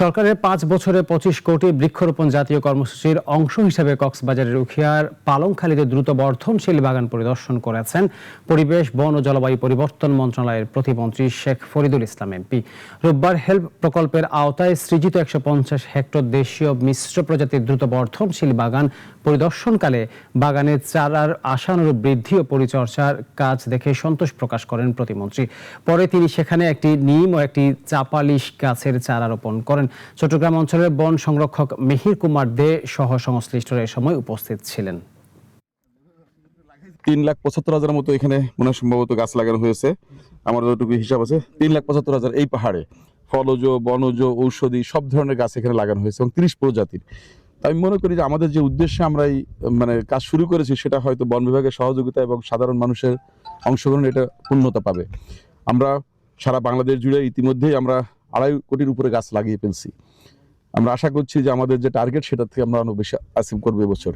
সরকারের 5 বছরে 25 কোটি বৃক্ষরোপণ জাতীয় কর্মসূচির অংশ হিসেবে কক্সবাজারের উখিয়ার পালংখালীতে দ্রুত বর্ধনশীল বাগান পরিদর্শন করেছেন পরিবেশ, বন ও জলবায়ু পরিবর্তন মন্ত্রণালয়ের প্রতিমন্ত্রী শেখ ফরিদুল ইসলাম এমপি। রোববার হেল্প প্রকল্পের আওতায় সৃজিত 150 হেক্টর দেশীয় মিশ্র প্রজাতির দ্রুত বর্ধনশীল বাগান পরিদর্শনকালে বাগানের চারার আশানুরূপ বৃদ্ধি ও পরিচর্যার কাজ দেখে সন্তোষ প্রকাশ করেন প্রতিমন্ত্রী। পরে তিনি সেখানে একটি নিম ও একটি চাপালিশ গাছের চারা রোপণ করেন। চট্টগ্রাম অঞ্চলের বন সংরক্ষক মিহির কুমার দে সহ সংশ্লিষ্টরা এ সময় উপস্থিত ছিলেন। 3,75,000 মতো এখানে মনে সম্ভবত গাছ লাগানো হয়েছে। আমার যতটুকু হিসাব আছে 3,75,000 এই পাহাড়ে ফলজ, বনজ, ঔষধি সব ধরনের গাছ এখানে লাগানো হয়েছে এবং 30 প্রজাতির। আমি মনে করি যে আমাদের যে উদ্দেশ্যে আমরা এই কাজ শুরু করেছি সেটা হয়তো বন বিভাগের সহযোগিতা এবং সাধারণ মানুষের অংশগ্রহণ এটা পূর্ণতা পাবে। আমরা সারা বাংলাদেশ জুড়ে ইতিমধ্যেই আমরা 2.5 কোটির উপরে গাছ লাগিয়ে ফেলছি। আমরা আশা করছি যে আমাদের যে টার্গেট সেটা থেকে আমরা আরো বেশি অ্যাচিভ করবো এবছর।